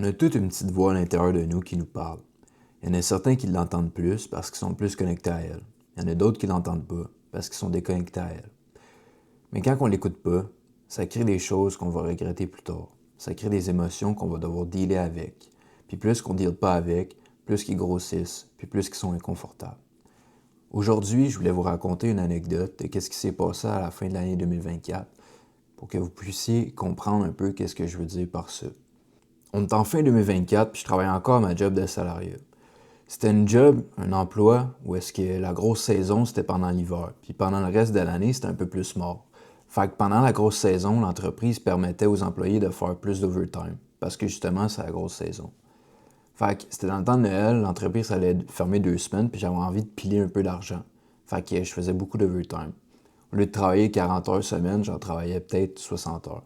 On a toute une petite voix à l'intérieur de nous qui nous parle. Il y en a certains qui l'entendent plus parce qu'ils sont plus connectés à elle. Il y en a d'autres qui l'entendent pas parce qu'ils sont déconnectés à elle. Mais quand on l'écoute pas, ça crée des choses qu'on va regretter plus tard. Ça crée des émotions qu'on va devoir dealer avec. Puis plus qu'on ne deal pas avec, plus qu'ils grossissent, puis plus qu'ils sont inconfortables. Aujourd'hui, je voulais vous raconter une anecdote de ce qui s'est passé à la fin de l'année 2024 pour que vous puissiez comprendre un peu qu'est-ce que je veux dire par ça. On est en fin 2024, puis je travaille encore à ma job de salarié. C'était une job, un emploi, où est-ce que la grosse saison, c'était pendant l'hiver. Puis pendant le reste de l'année, c'était un peu plus mort. Fait que pendant la grosse saison, l'entreprise permettait aux employés de faire plus d'overtime. Parce que justement, c'est la grosse saison. Fait que c'était dans le temps de Noël, l'entreprise allait fermer 2 semaines, puis j'avais envie de piler un peu d'argent. Fait que je faisais beaucoup d'overtime. Au lieu de travailler 40 heures semaine, j'en travaillais peut-être 60 heures.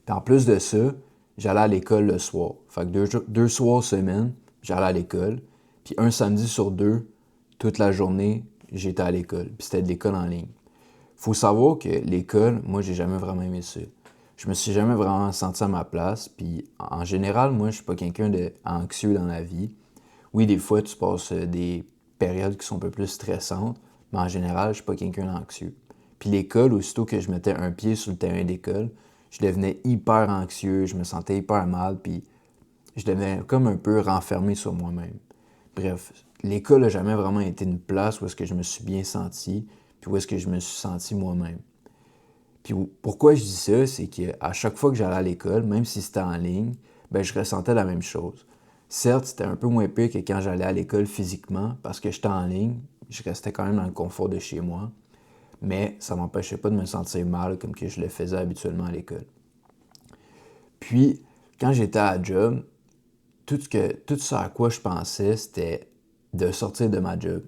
Puis en plus de ça, j'allais à l'école le soir. Fait que deux soirs semaine, j'allais à l'école. Puis un samedi sur deux, toute la journée, j'étais à l'école. Puis c'était de l'école en ligne. Faut savoir que l'école, moi, j'ai jamais vraiment aimé ça. Je me suis jamais vraiment senti à ma place. Puis en général, moi, je suis pas quelqu'un d'anxieux dans la vie. Oui, des fois, tu passes des périodes qui sont un peu plus stressantes, mais en général, je suis pas quelqu'un d'anxieux. Puis l'école, aussitôt que je mettais un pied sur le terrain d'école, je devenais hyper anxieux, je me sentais hyper mal, puis je devenais comme un peu renfermé sur moi-même. Bref, l'école n'a jamais vraiment été une place où est-ce que je me suis bien senti, puis où est-ce que je me suis senti moi-même. Puis pourquoi je dis ça, c'est qu'à chaque fois que j'allais à l'école, même si c'était en ligne, ben je ressentais la même chose. Certes, c'était un peu moins pire que quand j'allais à l'école physiquement, parce que j'étais en ligne, je restais quand même dans le confort de chez moi, mais ça m'empêchait pas de me sentir mal comme que je le faisais habituellement à l'école. Puis, quand j'étais à la job, tout ce à quoi je pensais, c'était de sortir de ma job.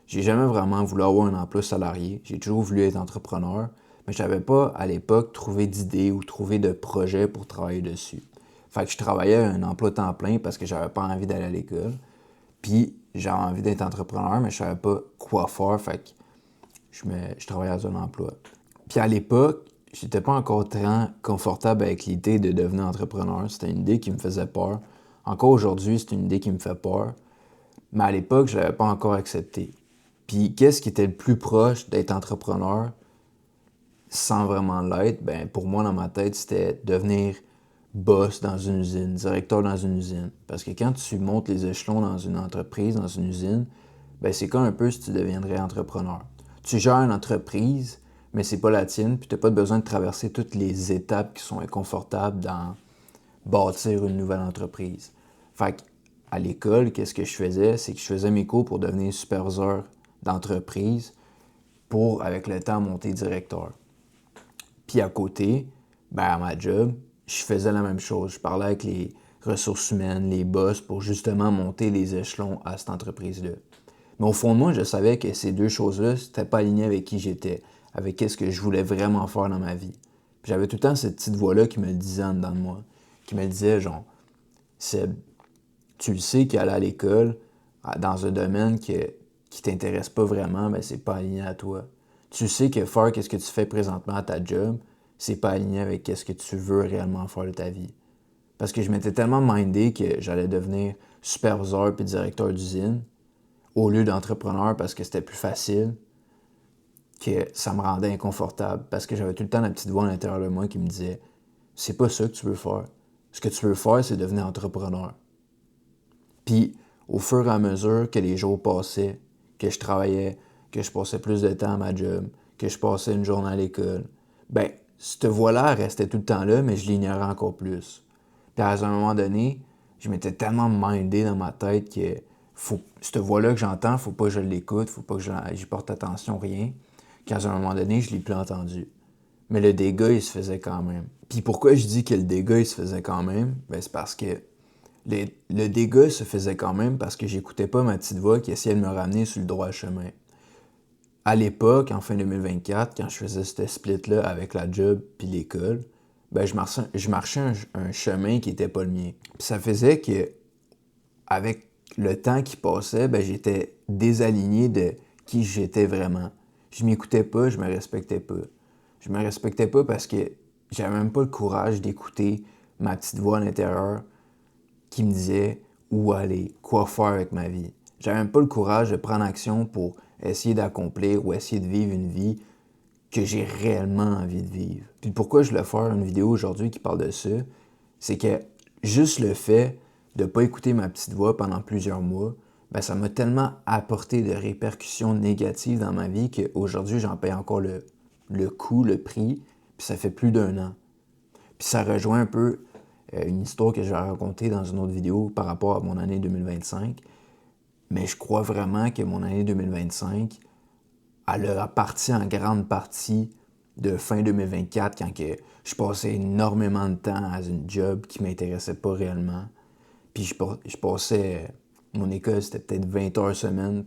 J'ai jamais vraiment voulu avoir un emploi salarié. J'ai toujours voulu être entrepreneur, mais je n'avais pas, à l'époque, trouvé d'idées ou trouvé de projets pour travailler dessus. Fait que je travaillais à un emploi temps plein parce que j'avais pas envie d'aller à l'école. Puis, j'avais envie d'être entrepreneur, mais je savais pas quoi faire. Fait que je travaillais dans un emploi. Puis à l'époque, j'étais pas encore très confortable avec l'idée de devenir entrepreneur. C'était une idée qui me faisait peur. Encore aujourd'hui, c'est une idée qui me fait peur. Mais à l'époque, je l'avais pas encore accepté. Puis qu'est-ce qui était le plus proche d'être entrepreneur sans vraiment l'être? Ben, pour moi, dans ma tête, c'était devenir boss dans une usine, directeur dans une usine. Parce que quand tu montes les échelons dans une entreprise, dans une usine, ben c'est comme un peu si tu deviendrais entrepreneur. Tu gères une entreprise, mais c'est pas la tienne, puis tu n'as pas besoin de traverser toutes les étapes qui sont inconfortables dans bâtir une nouvelle entreprise. Fait qu'à l'école, qu'est-ce que je faisais? C'est que je faisais mes cours pour devenir superviseur d'entreprise pour, avec le temps, monter directeur. Puis à côté, ben à ma job, je faisais la même chose. Je parlais avec les ressources humaines, les boss, pour justement monter les échelons à cette entreprise-là. Mais au fond de moi, je savais que ces deux choses-là, c'était pas aligné avec qui j'étais, avec ce que je voulais vraiment faire dans ma vie. Puis j'avais tout le temps cette petite voix-là qui me le disait en dedans de moi, qui me disait genre, Seb, tu le sais qu'aller à l'école, dans un domaine qui t'intéresse pas vraiment, ben c'est pas aligné à toi. Tu sais que faire ce que tu fais présentement à ta job, c'est pas aligné avec ce que tu veux réellement faire de ta vie. Parce que je m'étais tellement mindé que j'allais devenir superviseur puis directeur d'usine au lieu d'entrepreneur parce que c'était plus facile, que ça me rendait inconfortable parce que j'avais tout le temps la petite voix à l'intérieur de moi qui me disait « C'est pas ça que tu veux faire. Ce que tu veux faire, c'est devenir entrepreneur. » Puis, au fur et à mesure que les jours passaient, que je travaillais, que je passais plus de temps à ma job, que je passais une journée à l'école, ben, cette voix-là restait tout le temps là, mais je l'ignorais encore plus. Puis à un moment donné, je m'étais tellement mindé dans ma tête que cette voix-là que j'entends, faut pas que je l'écoute, faut pas que j'y porte attention, rien, qu'à un moment donné, je l'ai plus entendu. Mais le dégât, il se faisait quand même. Puis pourquoi je dis que le dégât, il se faisait quand même? Ben, c'est parce que le dégât se faisait quand même parce que j'écoutais pas ma petite voix qui essayait de me ramener sur le droit chemin. À l'époque, en fin 2024, quand je faisais ce split-là avec la job puis l'école, ben je marchais un chemin qui était pas le mien. Puis ça faisait que, avec le temps qui passait, ben j'étais désaligné de qui j'étais vraiment. Je m'écoutais pas, je me respectais pas. Je me respectais pas parce que j'avais même pas le courage d'écouter ma petite voix à l'intérieur qui me disait où aller, quoi faire avec ma vie. J'avais même pas le courage de prendre action pour essayer d'accomplir ou essayer de vivre une vie que j'ai réellement envie de vivre. Puis pourquoi je voulais faire une vidéo aujourd'hui qui parle de ça, c'est que juste le fait de ne pas écouter ma petite voix pendant plusieurs mois, ben ça m'a tellement apporté de répercussions négatives dans ma vie qu'aujourd'hui, j'en paye encore le coût, le prix, puis ça fait plus d'1 an. Puis ça rejoint un peu une histoire que je vais raconter dans une autre vidéo par rapport à mon année 2025. Mais je crois vraiment que mon année 2025, elle a parti en grande partie de fin 2024 quand que je passais énormément de temps à une job qui ne m'intéressait pas réellement. Puis je passais, mon école c'était peut-être 20 heures semaine.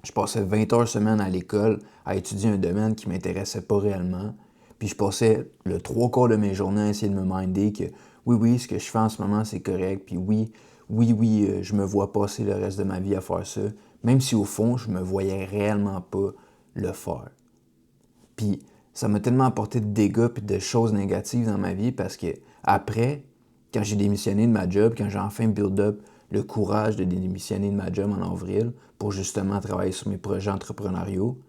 Je passais 20 heures semaine à l'école à étudier un domaine qui ne m'intéressait pas réellement. Puis je passais le 3/4 de mes journées à essayer de me minder que oui, ce que je fais en ce moment c'est correct. Puis oui, je me vois passer le reste de ma vie à faire ça. Même si au fond, je me voyais réellement pas le faire. Puis ça m'a tellement apporté de dégâts et de choses négatives dans ma vie parce que après, quand j'ai démissionné de ma job, quand j'ai enfin build up le courage de démissionner de ma job en avril pour justement travailler sur mes projets entrepreneuriaux,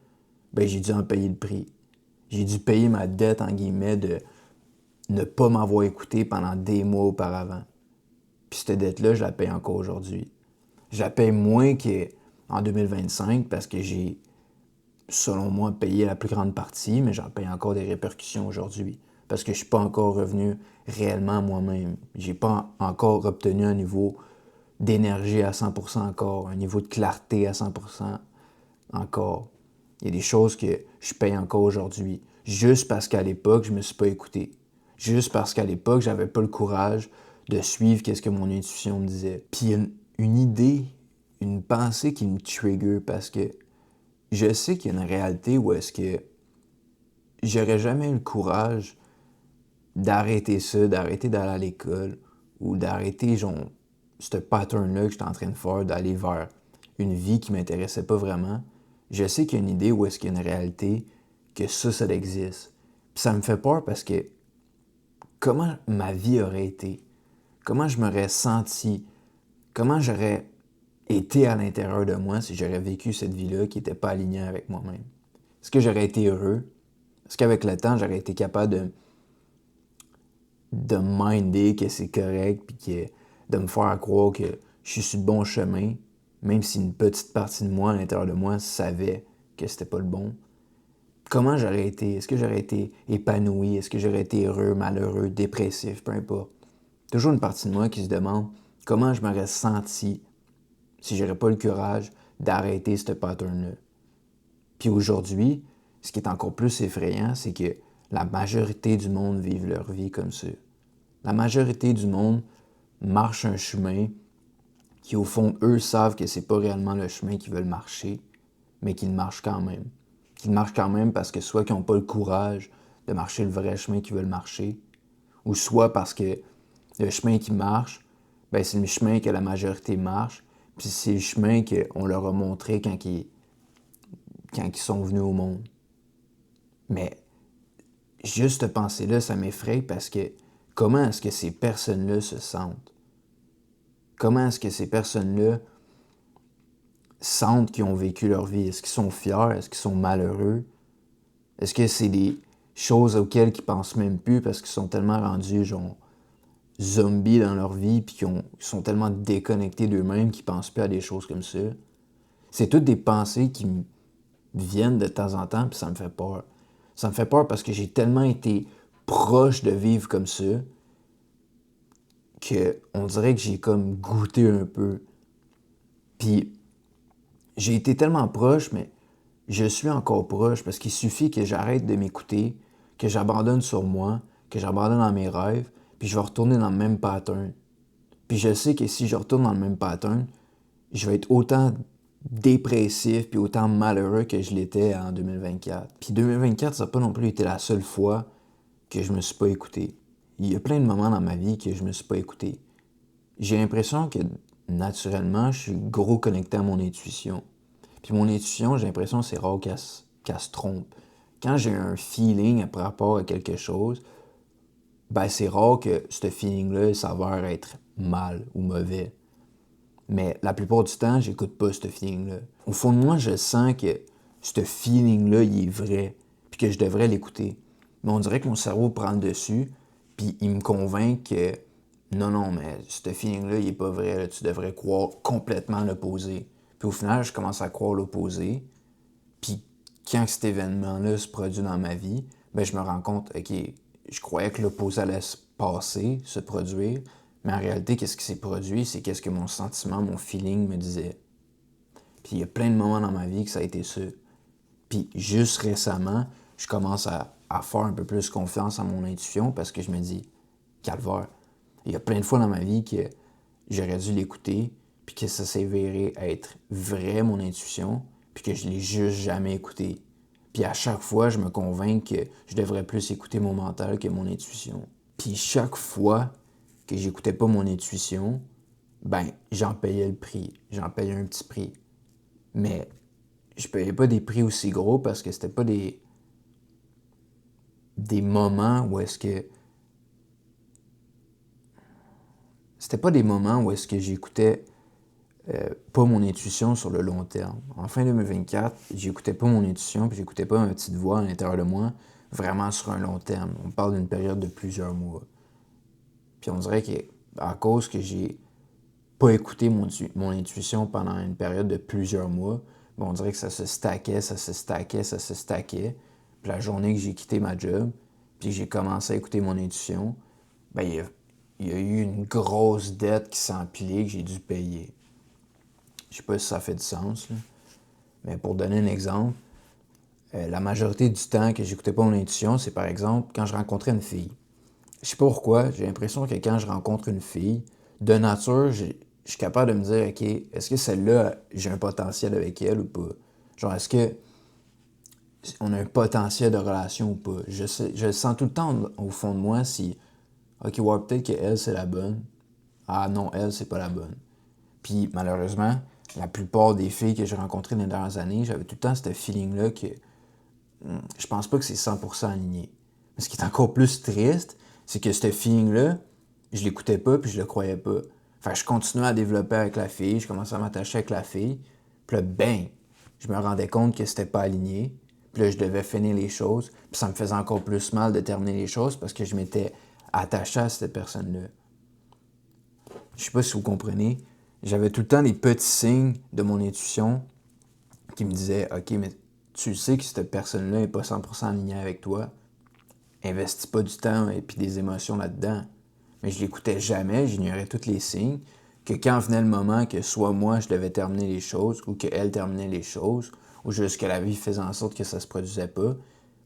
ben j'ai dû en payer le prix. J'ai dû payer ma dette, en guillemets, de ne pas m'avoir écouté pendant des mois auparavant. Puis cette dette-là, je la paye encore aujourd'hui. Je la paye moins qu'en 2025 parce que j'ai, selon moi, payé la plus grande partie, mais j'en paye encore des répercussions aujourd'hui parce que je ne suis pas encore revenu réellement à moi-même. Je n'ai pas encore obtenu un niveau d'énergie à 100% encore, un niveau de clarté à 100% encore. Il y a des choses que je paye encore aujourd'hui, juste parce qu'à l'époque, je ne me suis pas écouté. Juste parce qu'à l'époque, j'avais pas le courage de suivre ce que mon intuition me disait. Puis il y a une idée, une pensée qui me trigger parce que je sais qu'il y a une réalité où est-ce que j'aurais jamais eu le courage d'arrêter ça, d'arrêter d'aller à l'école ou d'arrêter genre ce pattern-là que j'étais en train de faire, d'aller vers une vie qui m'intéressait pas vraiment. Je sais qu'il y a une idée où est-ce qu'il y a une réalité que ça existe. Puis ça me fait peur parce que comment ma vie aurait été, comment je m'aurais senti, comment j'aurais été à l'intérieur de moi si j'aurais vécu cette vie-là qui n'était pas alignée avec moi-même. Est-ce que j'aurais été heureux? Est-ce qu'avec le temps, j'aurais été capable de minder que c'est correct puis de me faire croire que je suis sur le bon chemin, même si une petite partie de moi, à l'intérieur de moi, savait que c'était pas le bon? Comment j'aurais été? Est-ce que j'aurais été épanoui? Est-ce que j'aurais été heureux, malheureux, dépressif, peu importe? Toujours une partie de moi qui se demande comment je m'aurais senti si j'aurais pas le courage d'arrêter ce pattern-là. Puis aujourd'hui, ce qui est encore plus effrayant, c'est que la majorité du monde vit leur vie comme ça. La majorité du monde marche un chemin qui, au fond, eux savent que c'est pas réellement le chemin qu'ils veulent marcher, mais qu'ils marchent quand même. Qu'ils marchent quand même parce que soit qu'ils n'ont pas le courage de marcher le vrai chemin qu'ils veulent marcher, ou soit parce que le chemin qui marche, ben c'est le chemin que la majorité marche, puis c'est le chemin qu'on leur a montré quand ils sont venus au monde. Mais juste cette pensée-là, ça m'effraie parce que comment est-ce que ces personnes-là se sentent? Comment est-ce que ces personnes-là sentent qu'ils ont vécu leur vie? Est-ce qu'ils sont fiers? Est-ce qu'ils sont malheureux? Est-ce que c'est des choses auxquelles ils pensent même plus parce qu'ils sont tellement rendus genre zombies dans leur vie puis qu'ils sont tellement déconnectés d'eux-mêmes qu'ils pensent plus à des choses comme ça? C'est toutes des pensées qui me viennent de temps en temps puis ça me fait peur. Ça me fait peur parce que j'ai tellement été proche de vivre comme ça qu'on dirait que j'ai comme goûté un peu. Puis j'ai été tellement proche, mais je suis encore proche parce qu'il suffit que j'arrête de m'écouter, que j'abandonne sur moi, que j'abandonne dans mes rêves, puis je vais retourner dans le même pattern. Puis je sais que si je retourne dans le même pattern, je vais être autant dépressif puis autant malheureux que je l'étais en 2024. Puis 2024, ça n'a pas non plus été la seule fois que je me suis pas écouté. Il y a plein de moments dans ma vie que je me suis pas écouté. J'ai l'impression que naturellement, je suis gros connecté à mon intuition. Puis mon intuition, j'ai l'impression que c'est rare qu'elle se trompe. Quand j'ai un feeling par rapport à quelque chose, ben c'est rare que ce feeling-là s'avère être mal ou mauvais. Mais la plupart du temps, j'écoute pas ce feeling-là. Au fond de moi, je sens que ce feeling-là, il est vrai, puis que je devrais l'écouter. Mais on dirait que mon cerveau prend le dessus, puis il me convainc que non, mais ce feeling-là, il est pas vrai, là, tu devrais croire complètement l'opposé. Puis au final, je commence à croire l'opposé, puis quand cet événement-là se produit dans ma vie, ben je me rends compte, OK, je croyais que l'opposé allait se passer, se produire, mais en réalité, qu'est-ce qui s'est produit? C'est qu'est-ce que mon sentiment, mon feeling me disait. Puis il y a plein de moments dans ma vie que ça a été ça. Puis juste récemment, je commence à faire un peu plus confiance à mon intuition parce que je me dis, calvaire, il y a plein de fois dans ma vie que j'aurais dû l'écouter, puis que ça s'est avéré être vrai, mon intuition, puis que je l'ai juste jamais écouté. Puis à chaque fois, je me convainc que je devrais plus écouter mon mental que mon intuition. Puis chaque fois que j'écoutais pas mon intuition, ben, j'en payais le prix. J'en payais un petit prix. Mais je payais pas des prix aussi gros parce que c'était pas des moments où est-ce que... C'était pas des moments où est-ce que j'écoutais pas mon intuition sur le long terme. En fin 2024, j'écoutais pas mon intuition, puis j'écoutais pas ma petite voix à l'intérieur de moi, vraiment sur un long terme. On parle d'une période de plusieurs mois. Puis on dirait qu'à cause que j'ai pas écouté mon intuition pendant une période de plusieurs mois, ben on dirait que ça se stackait, ça se stackait, ça se stackait. Puis la journée que j'ai quitté ma job, puis j'ai commencé à écouter mon intuition, ben il y a eu une grosse dette qui s'est empilée que j'ai dû payer. Je sais pas si ça fait du sens, là. Mais pour donner un exemple, la majorité du temps que j'écoutais pas mon intuition, c'est par exemple quand je rencontrais une fille. Je sais pas pourquoi, j'ai l'impression que quand je rencontre une fille, de nature, je suis capable de me dire, OK, est-ce que celle-là, j'ai un potentiel avec elle ou pas? Genre, est-ce que on a un potentiel de relation ou pas? Je sens tout le temps au fond de moi si, OK, ouais, peut-être qu'elle, c'est la bonne. Ah non, elle, c'est pas la bonne. Puis malheureusement, la plupart des filles que j'ai rencontrées dans les dernières années, j'avais tout le temps ce feeling-là que je pense pas que c'est 100% aligné. Mais ce qui est encore plus triste, c'est que ce feeling-là, je l'écoutais pas puis je le croyais pas. Fait que je continuais à développer avec la fille, je commençais à m'attacher avec la fille, puis là, bang! Je me rendais compte que c'était pas aligné, puis là, je devais finir les choses, puis ça me faisait encore plus mal de terminer les choses parce que je m'étais attaché à cette personne-là. Je sais pas si vous comprenez, j'avais tout le temps des petits signes de mon intuition qui me disaient, OK, mais tu sais que cette personne-là n'est pas 100% alignée avec toi, investis pas du temps et puis des émotions là-dedans. Mais je l'écoutais jamais, j'ignorais tous les signes, que quand venait le moment que soit moi je devais terminer les choses ou qu'elle terminait les choses, ou juste que la vie faisait en sorte que ça se produisait pas,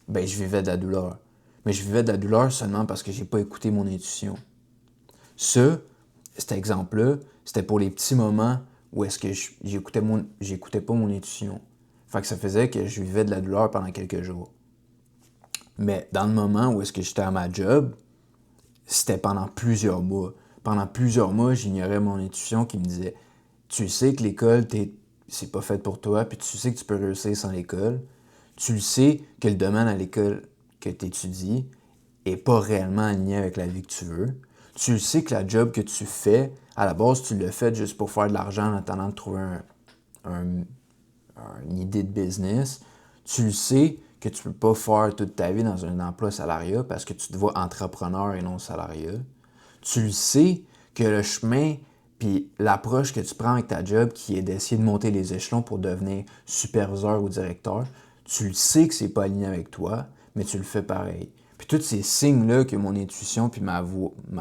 ben je vivais de la douleur. Mais je vivais de la douleur seulement parce que j'ai pas écouté mon intuition. Ça, cet exemple-là, c'était pour les petits moments où est-ce que j'écoutais pas mon intuition. Fait que ça faisait que je vivais de la douleur pendant quelques jours. Mais dans le moment où est-ce que j'étais à ma job, c'était pendant plusieurs mois. Pendant plusieurs mois, j'ignorais mon intuition qui me disait tu sais que l'école, c'est pas fait pour toi, puis tu sais que tu peux réussir sans l'école. Tu le sais que le domaine à l'école que tu étudies est pas réellement aligné avec la vie que tu veux. Tu le sais que la job que tu fais, à la base, tu l'as fait juste pour faire de l'argent en attendant de trouver une idée de business. Tu le sais que tu peux pas faire toute ta vie dans un emploi salariat parce que tu te vois entrepreneur et non salariat. Tu le sais que le chemin puis l'approche que tu prends avec ta job qui est d'essayer de monter les échelons pour devenir superviseur ou directeur, tu le sais que c'est pas aligné avec toi, mais tu le fais pareil. Puis tous ces signes-là que mon intuition puis ma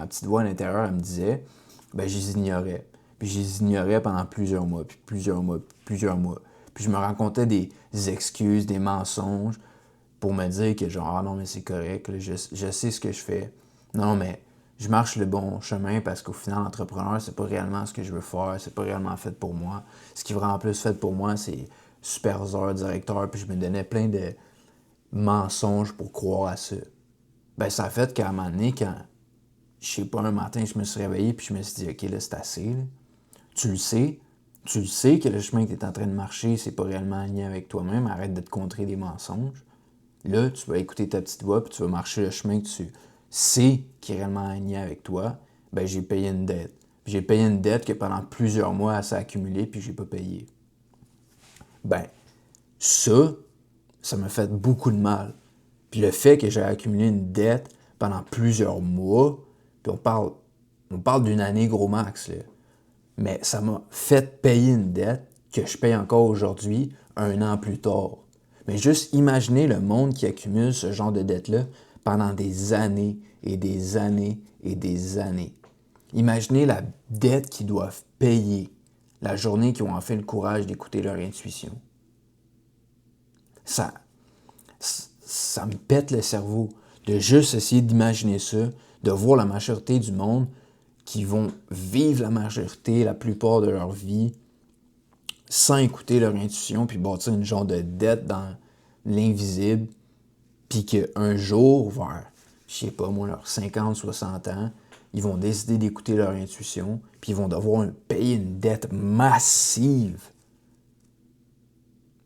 petite voix à l'intérieur, elle me disait, ben je les ignorais. Puis je les ignorais pendant plusieurs mois, puis plusieurs mois, puis plusieurs mois. Puis je me racontais des excuses, des mensonges pour me dire que genre, ah non, mais c'est correct, là, je sais ce que je fais. Non, mais je marche le bon chemin parce qu'au final, l'entrepreneur, c'est pas réellement ce que je veux faire, c'est pas réellement fait pour moi. Ce qui est vraiment plus fait pour moi, c'est superviseur, directeur, puis je me donnais plein de mensonges pour croire à ça. Ben, ça a fait qu'à un moment donné, quand, je sais pas, un matin, je me suis réveillé puis je me suis dit, OK, là, c'est assez, là. Tu le sais. Tu le sais que le chemin que tu es en train de marcher, c'est pas réellement aligné avec toi-même. Arrête de te contrer des mensonges. Là, tu vas écouter ta petite voix puis tu vas marcher le chemin que tu sais qui est réellement aligné avec toi. Ben, j'ai payé une dette. puis j'ai payé une dette que pendant plusieurs mois, elle s'est accumulée, puis j'ai pas payé. Ben, ça m'a fait beaucoup de mal. Puis le fait que j'ai accumulé une dette pendant plusieurs mois, puis on parle d'une année gros max, là. Mais ça m'a fait payer une dette que je paye encore aujourd'hui, 1 an plus tard. Mais juste imaginez le monde qui accumule ce genre de dette-là pendant des années et des années et des années. Imaginez la dette qu'ils doivent payer la journée qu'ils ont enfin le courage d'écouter leur intuition. Ça me pète le cerveau de juste essayer d'imaginer ça, de voir la majorité du monde qui vont vivre la plupart de leur vie sans écouter leur intuition, puis bâtir une genre de dette dans l'invisible, puis qu'un jour, vers, je sais pas moi, leurs 50, 60 ans, ils vont décider d'écouter leur intuition, puis ils vont devoir payer une dette massive.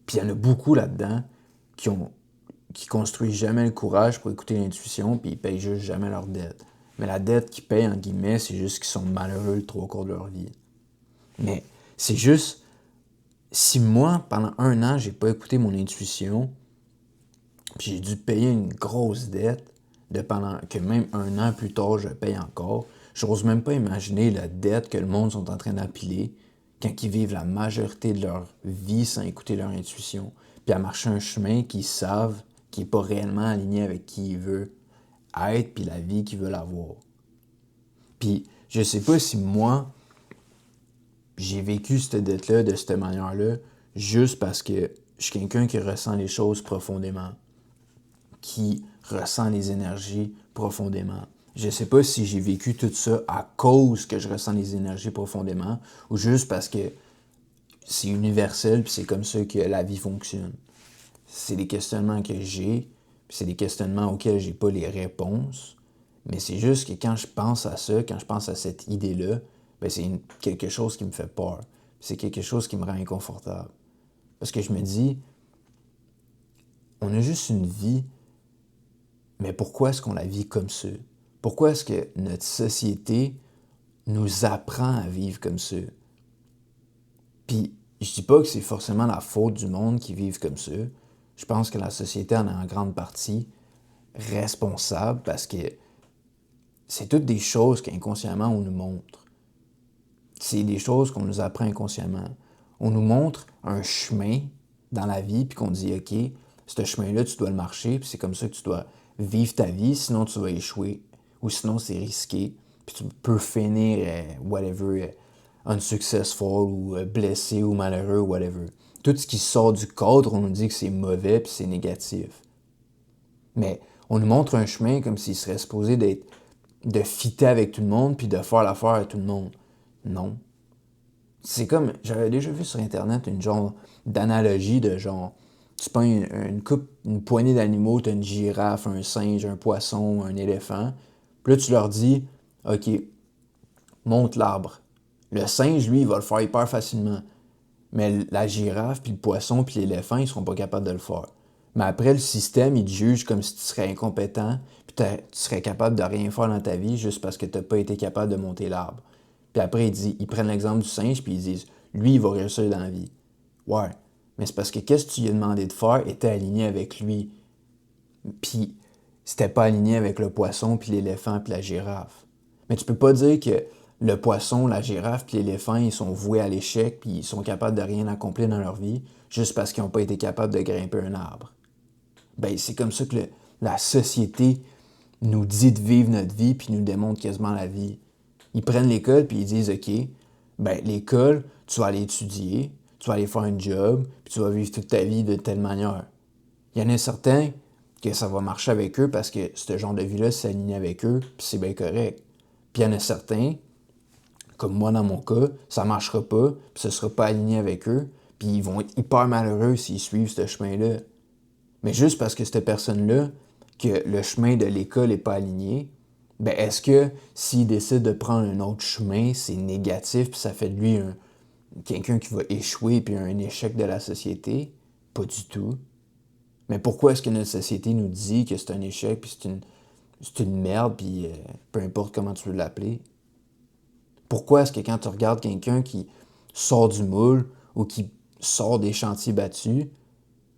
Puis il y en a beaucoup là-dedans qui construisent jamais le courage pour écouter l'intuition, puis ils payent juste jamais leur dette. Mais la dette qu'ils payent, en guillemets, c'est juste qu'ils sont malheureux le 3/4 de leur vie. Mais c'est juste, si moi, pendant 1 an, j'ai pas écouté mon intuition, puis j'ai dû payer une grosse dette, que même 1 an plus tard, je paye encore, j'ose même pas imaginer la dette que le monde sont en train d'empiler quand ils vivent la majorité de leur vie sans écouter leur intuition, puis à marcher un chemin qu'ils savent qui n'est pas réellement aligné avec qui ils veulent être, puis la vie qu'ils veulent avoir. Puis je sais pas si moi, j'ai vécu cette dette-là de cette manière-là juste parce que je suis quelqu'un qui ressent les choses profondément, qui ressent les énergies profondément. Je sais pas si j'ai vécu tout ça à cause que je ressens les énergies profondément ou juste parce que c'est universel puis c'est comme ça que la vie fonctionne. C'est des questionnements que j'ai, puis c'est des questionnements auxquels j'ai pas les réponses, mais c'est juste que quand je pense à ça, quand je pense à cette idée-là, ben c'est quelque chose qui me fait peur. C'est quelque chose qui me rend inconfortable. Parce que je me dis, on a juste une vie, mais pourquoi est-ce qu'on la vit comme ça? Pourquoi est-ce que notre société nous apprend à vivre comme ça? Puis, je dis pas que c'est forcément la faute du monde qui vivent comme ça. Je pense que la société en est en grande partie responsable parce que c'est toutes des choses qu'inconsciemment on nous montre. C'est des choses qu'on nous apprend inconsciemment. On nous montre un chemin dans la vie, puis qu'on dit, OK, ce chemin-là, tu dois le marcher, puis c'est comme ça que tu dois vivre ta vie, sinon tu vas échouer, ou sinon c'est risqué, puis tu peux finir, unsuccessful, ou blessé, ou malheureux, whatever. Tout ce qui sort du cadre, on nous dit que c'est mauvais, puis c'est négatif. Mais on nous montre un chemin comme s'il serait supposé de fitter avec tout le monde, puis de faire l'affaire à tout le monde. Non. C'est comme, j'avais déjà vu sur Internet une genre d'analogie de genre, tu prends une poignée d'animaux, t'as une girafe, un singe, un poisson, un éléphant, puis là tu leur dis, OK, monte l'arbre. Le singe, lui, il va le faire hyper facilement. Mais la girafe, puis le poisson, puis l'éléphant, ils seront pas capables de le faire. Mais après, le système, il te juge comme si tu serais incompétent, puis tu serais capable de rien faire dans ta vie juste parce que tu n'as pas été capable de monter l'arbre. Puis après, ils prennent l'exemple du singe, puis ils disent, lui, il va réussir dans la vie. Ouais, mais c'est parce que qu'est-ce que tu lui as demandé de faire était aligné avec lui. Puis c'était pas aligné avec le poisson, puis l'éléphant, puis la girafe. Mais tu peux pas dire que le poisson, la girafe, puis l'éléphant, ils sont voués à l'échec, puis ils sont capables de rien accomplir dans leur vie, juste parce qu'ils n'ont pas été capables de grimper un arbre. Ben, c'est comme ça que la société nous dit de vivre notre vie, puis nous démontre quasiment la vie. Ils prennent l'école, puis ils disent, OK, ben, l'école, tu vas aller étudier, tu vas aller faire un job, puis tu vas vivre toute ta vie de telle manière. Il y en a certains que ça va marcher avec eux parce que ce genre de vie-là s'aligne avec eux, puis c'est bien correct. Puis il y en a certains, comme moi dans mon cas, ça marchera pas, puis ce sera pas aligné avec eux, puis ils vont être hyper malheureux s'ils suivent ce chemin-là. Mais juste parce que cette personne-là, que le chemin de l'école n'est pas aligné, ben est-ce que s'il décide de prendre un autre chemin, c'est négatif, puis ça fait de lui quelqu'un qui va échouer, puis un échec de la société? Pas du tout. Mais pourquoi est-ce que notre société nous dit que c'est un échec, puis c'est une merde, puis peu importe comment tu veux l'appeler? Pourquoi est-ce que quand tu regardes quelqu'un qui sort du moule ou qui sort des chantiers battus,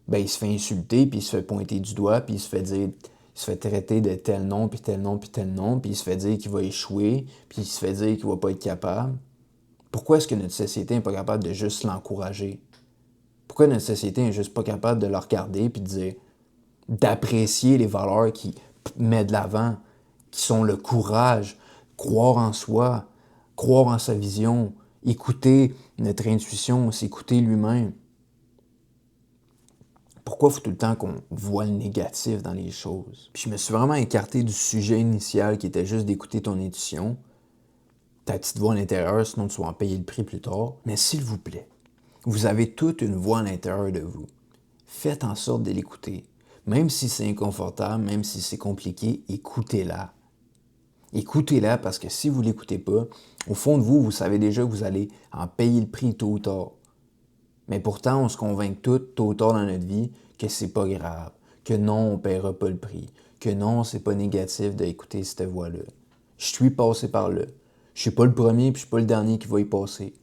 ben il se fait insulter, puis il se fait pointer du doigt, puis il se fait dire, il se fait traiter de tel nom, puis tel nom, puis tel nom, puis il se fait dire qu'il va échouer, puis il se fait dire qu'il va pas être capable? Pourquoi est-ce que notre société n'est pas capable de juste l'encourager? Pourquoi notre société n'est juste pas capable de le regarder puis de dire, d'apprécier les valeurs qu'il met de l'avant, qui sont le courage, croire en soi, croire en sa vision, écouter notre intuition, s'écouter lui-même? Pourquoi il faut tout le temps qu'on voit le négatif dans les choses? Puis je me suis vraiment écarté du sujet initial qui était juste d'écouter ton intuition, ta petite voix à l'intérieur, sinon tu vas en payer le prix plus tard. Mais s'il vous plaît, vous avez toute une voix à l'intérieur de vous. Faites en sorte de l'écouter. Même si c'est inconfortable, même si c'est compliqué, écoutez-la. Écoutez-la parce que si vous ne l'écoutez pas, au fond de vous, vous savez déjà que vous allez en payer le prix tôt ou tard. Mais pourtant, on se convainc tous, tôt ou tard dans notre vie, que c'est pas grave, que non, on ne paiera pas le prix, que non, c'est pas négatif d'écouter cette voix-là. Je suis passé par là. Je suis pas le premier puis je suis pas le dernier qui va y passer.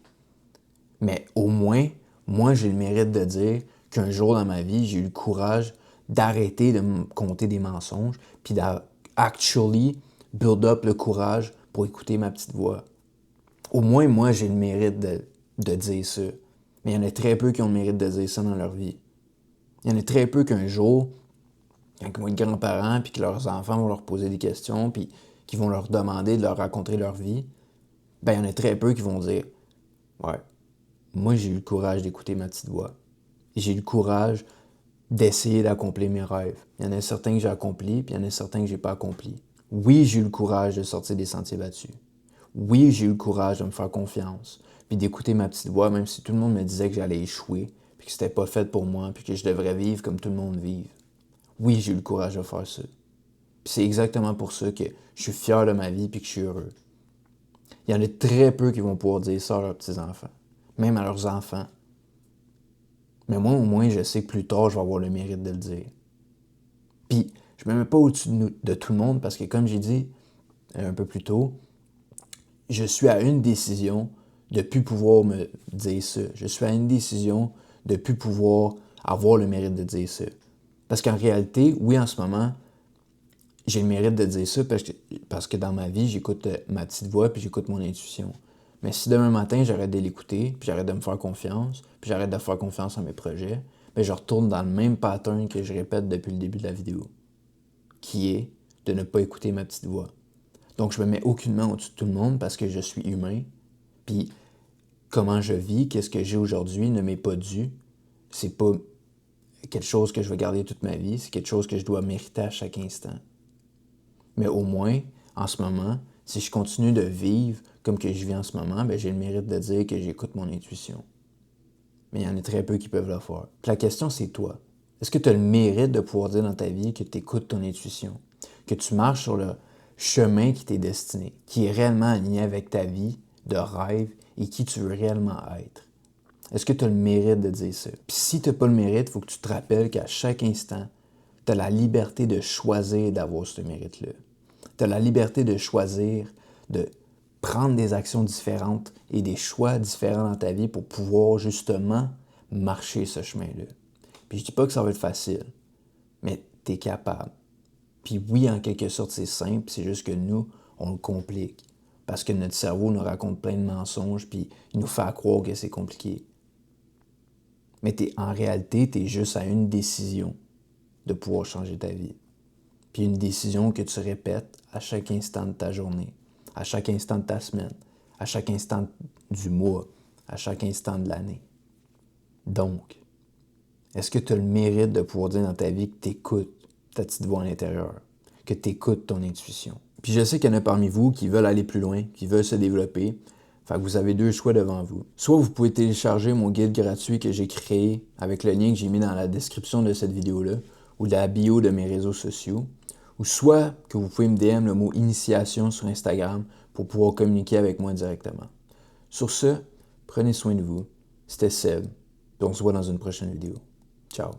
Mais au moins, moi, j'ai le mérite de dire qu'un jour dans ma vie, j'ai eu le courage d'arrêter de me compter des mensonges puis d'actually build up le courage pour écouter ma petite voix. Au moins, moi, j'ai le mérite de dire ça. Mais il y en a très peu qui ont le mérite de dire ça dans leur vie. Il y en a très peu qu'un jour, quand ils vont être grands-parents puis que leurs enfants vont leur poser des questions puis qu'ils vont leur demander de leur raconter leur vie, ben il y en a très peu qui vont dire « Ouais, moi j'ai eu le courage d'écouter ma petite voix. J'ai eu le courage d'essayer d'accomplir mes rêves. Il y en a certains que j'ai accomplis puis il y en a certains que j'ai pas accomplis. Oui, j'ai eu le courage de sortir des sentiers battus. Oui, j'ai eu le courage de me faire confiance puis d'écouter ma petite voix, même si tout le monde me disait que j'allais échouer, puis que c'était pas fait pour moi, puis que je devrais vivre comme tout le monde vit. Oui, j'ai eu le courage de faire ça. Puis c'est exactement pour ça que je suis fier de ma vie puis que je suis heureux. Il y en a très peu qui vont pouvoir dire ça à leurs petits-enfants, même à leurs enfants. Mais moi, au moins, je sais que plus tard, je vais avoir le mérite de le dire. Puis, je ne me mets pas au-dessus de tout le monde parce que, comme j'ai dit un peu plus tôt, je suis à une décision de ne plus pouvoir me dire ça. Je suis à une décision de ne plus pouvoir avoir le mérite de dire ça. Parce qu'en réalité, oui, en ce moment, j'ai le mérite de dire ça parce que dans ma vie, j'écoute ma petite voix puis j'écoute mon intuition. Mais si demain matin, j'arrête de l'écouter, puis j'arrête de me faire confiance, puis j'arrête de faire confiance à mes projets, bien, je retourne dans le même pattern que je répète depuis le début de la vidéo, qui est de ne pas écouter ma petite voix. Donc, je me mets aucunement au-dessus de tout le monde parce que je suis humain, puis comment je vis, qu'est-ce que j'ai aujourd'hui ne m'est pas dû. C'est pas quelque chose que je vais garder toute ma vie, c'est quelque chose que je dois mériter à chaque instant. Mais au moins, en ce moment, si je continue de vivre comme que je vis en ce moment, bien, j'ai le mérite de dire que j'écoute mon intuition. Mais il y en a très peu qui peuvent le faire. Puis la question, c'est toi. Est-ce que tu as le mérite de pouvoir dire dans ta vie que tu écoutes ton intuition, que tu marches sur le chemin qui t'est destiné, qui est réellement aligné avec ta vie de rêve et qui tu veux réellement être? Est-ce que tu as le mérite de dire ça? Puis si tu n'as pas le mérite, il faut que tu te rappelles qu'à chaque instant, tu as la liberté de choisir d'avoir ce mérite-là. Tu as la liberté de choisir, de prendre des actions différentes et des choix différents dans ta vie pour pouvoir justement marcher ce chemin-là. Puis je dis pas que ça va être facile, mais tu es capable. Puis oui, en quelque sorte, c'est simple, c'est juste que nous, on le complique. Parce que notre cerveau nous raconte plein de mensonges, puis il nous fait croire que c'est compliqué. Mais en réalité, tu es juste à une décision de pouvoir changer ta vie. Puis une décision que tu répètes à chaque instant de ta journée, à chaque instant de ta semaine, à chaque instant du mois, à chaque instant de l'année. Donc, est-ce que tu as le mérite de pouvoir dire dans ta vie que tu écoutes ta petite voix à l'intérieur, que tu écoutes ton intuition? Puis je sais qu'il y en a parmi vous qui veulent aller plus loin, qui veulent se développer. Fait que vous avez deux choix devant vous. Soit vous pouvez télécharger mon guide gratuit que j'ai créé avec le lien que j'ai mis dans la description de cette vidéo-là ou de la bio de mes réseaux sociaux. Ou soit que vous pouvez me DM le mot initiation sur Instagram pour pouvoir communiquer avec moi directement. Sur ce, prenez soin de vous. C'était Seb. On se voit dans une prochaine vidéo. Ciao.